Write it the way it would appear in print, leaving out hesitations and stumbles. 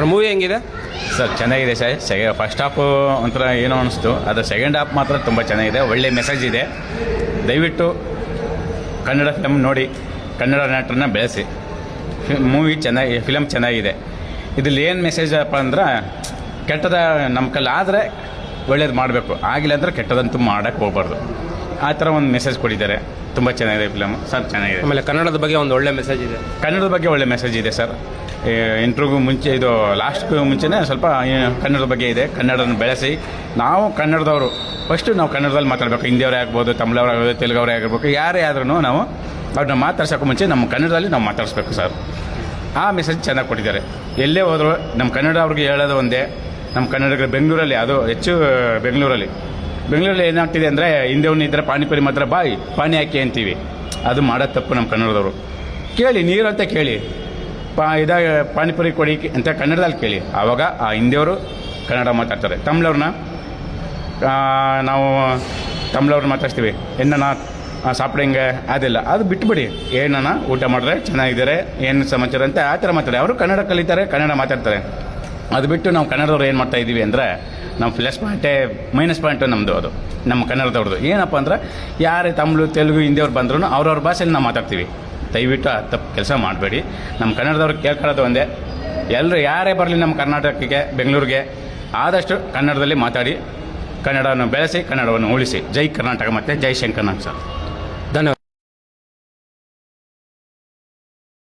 Sir movie ಹೆಂಗಿದೆ? Sir ಚೆನ್ನಾಗಿದೆ sir. First half ಒಂಥರ ಏನೋ ಅನಿಸ್ತು, ಅದು ಸೆಕೆಂಡ್ ಹಾಫ್ ಮಾತ್ರ ತುಂಬ ಚೆನ್ನಾಗಿದೆ. ಒಳ್ಳೆ ಮೆಸೇಜ್ ಇದೆ. ದಯವಿಟ್ಟು ಕನ್ನಡ ಫಿಲಮ್ ನೋಡಿ, ಕನ್ನಡ ನಟರನ್ನ ಬೆಳೆಸಿ. ಮೂವಿ ಚೆನ್ನಾಗಿ, ಫಿಲಮ್ ಚೆನ್ನಾಗಿದೆ. ಇದ್ರಲ್ಲಿ ಏನು ಮೆಸೇಜ್ ಅಪ್ಪ ಅಂದ್ರೆ, ಕೆಟ್ಟದ ನಮ್ಮ ಕೈಲಿ ಆದರೆ ಒಳ್ಳೇದು ಮಾಡಬೇಕು, ಆಗಿಲ್ಲ ಅಂದರೆ ಕೆಟ್ಟದಂತೂ ಮಾಡೋಕ್ಕೆ ಹೋಗ್ಬಾರ್ದು. ಆ ಥರ ಒಂದು ಮೆಸೇಜ್ ಕೊಟ್ಟಿದ್ದಾರೆ. ತುಂಬ ಚೆನ್ನಾಗಿದೆ ಫಿಲಮ್ ಸರ್, ಚೆನ್ನಾಗಿದೆ. ಆಮೇಲೆ ಕನ್ನಡದ ಬಗ್ಗೆ ಒಂದು ಒಳ್ಳೆ ಮೆಸೇಜ್ ಇದೆ. ಕನ್ನಡದ ಬಗ್ಗೆ ಒಳ್ಳೆ ಮೆಸೇಜ್ ಇದೆ ಸರ್. ಇಂಟ್ರ್ವ್ಯೂಗೂ ಮುಂಚೆ, ಇದು ಲಾಸ್ಟ್ಗೂ ಮುಂಚೆನೇ ಸ್ವಲ್ಪ ಕನ್ನಡದ ಬಗ್ಗೆ ಇದೆ. ಕನ್ನಡನ ಬೆಳೆಸಿ, ನಾವು ಕನ್ನಡದವರು ಫಸ್ಟು ನಾವು ಕನ್ನಡದಲ್ಲಿ ಮಾತಾಡಬೇಕು. ಹಿಂದಿಯವರೇ ಆಗ್ಬೋದು, ತಮಿಳವರಾಗ್ಬೋದು, ತೆಲುಗವರೇ ಆಗಿರ್ಬೇಕು, ಯಾರೇ ಆದ್ರೂ ನಾವು ಅವ್ರನ್ನ ಮಾತಾಡ್ಸೋಕ್ಕೂ ಮುಂಚೆ ನಮ್ಮ ಕನ್ನಡದಲ್ಲಿ ನಾವು ಮಾತಾಡಿಸ್ಬೇಕು ಸರ್. ಆ ಮೆಸೇಜ್ ಚೆನ್ನಾಗಿ ಕೊಟ್ಟಿದ್ದಾರೆ. ಎಲ್ಲೇ ಹೋದ್ರು ನಮ್ಮ ಕನ್ನಡ ಅವ್ರಿಗೆ ಹೇಳೋದು ಒಂದೇ. ನಮ್ಮ ಕನ್ನಡಿಗರು ಬೆಂಗಳೂರಲ್ಲಿ, ಅದು ಹೆಚ್ಚು ಬೆಂಗಳೂರಲ್ಲಿ ಏನಾಗ್ತಿದೆ ಅಂದರೆ, ಹಿಂದೆವ್ನು ಇದ್ದರೆ ಪಾನಿಪುರಿ ಮಾತ್ರ ಬಾಯ್ ಪಾನಿ ಹಾಕಿ ಅಂತೀವಿ. ಅದು ಮಾಡೋದು ತಪ್ಪು. ನಮ್ಮ ಕನ್ನಡದವರು ಕೇಳಿ, ನೀರು ಅಂತ ಕೇಳಿ, ಇದಾಗ ಪಾನಿಪುರಿ ಕೊಡಿ ಅಂತ ಕನ್ನಡದಲ್ಲಿ ಕೇಳಿ. ಆವಾಗ ಆ ಹಿಂದಿಯವರು ಕನ್ನಡ ಮಾತಾಡ್ತಾರೆ. ತಮಿಳವ್ರನ್ನ ನಾವು ತಮಿಳವ್ರನ್ನ ಮಾತಾಡ್ತೀವಿ, ಎನ್ನ ಸಾಪಿಡಂಗೆ ಅದೆಲ್ಲ, ಅದು ಬಿಟ್ಟುಬಿಡಿ. ಏನನ್ನ ಊಟ ಮಾಡಿದ್ರೆ ಚೆನ್ನಾಗಿದ್ದಾರೆ, ಏನು ಸಮಾಚಾರ ಅಂತ ಆ ಥರ ಮಾತಾಡಿ. ಅವರು ಕನ್ನಡ ಕಲಿತಾರೆ, ಕನ್ನಡ ಮಾತಾಡ್ತಾರೆ. ಅದು ಬಿಟ್ಟು ನಾವು ಕನ್ನಡದವ್ರು ಏನು ಮಾಡ್ತಾ ಇದ್ದೀವಿ ಅಂದರೆ, ನಮ್ಮ ಪ್ಲಸ್ ಪಾಯಿಂಟೇ ಮೈನಸ್ ಪಾಯಿಂಟು ನಮ್ಮದು. ಅದು ನಮ್ಮ ಕನ್ನಡದವ್ರದ್ದು ಏನಪ್ಪ ಅಂದ್ರೆ, ಯಾರೇ ತಮಿಳು ತೆಲುಗು ಹಿಂದಿಯವ್ರು ಬಂದ್ರೂ ಅವ್ರವ್ರ ಭಾಷೆಯಲ್ಲಿ ನಾವು ಮಾತಾಡ್ತೀವಿ. ದಯವಿಟ್ಟು ಆ ತಪ್ಪು ಕೆಲಸ ಮಾಡಬೇಡಿ. ನಮ್ಮ ಕನ್ನಡದವ್ರಿಗೆ ಕೇಳ್ಕೊಳ್ಳೋದು ಒಂದೇ, ಎಲ್ಲರೂ ಯಾರೇ ಬರಲಿ ನಮ್ಮ ಕರ್ನಾಟಕಕ್ಕೆ, ಬೆಂಗಳೂರಿಗೆ, ಆದಷ್ಟು ಕನ್ನಡದಲ್ಲಿ ಮಾತಾಡಿ, ಕನ್ನಡವನ್ನು ಬೆಳೆಸಿ, ಕನ್ನಡವನ್ನು ಉಳಿಸಿ. ಜೈ ಕರ್ನಾಟಕ ಮತ್ತು ಜೈ ಶಂಕರನಾಗ್ ಸರ್.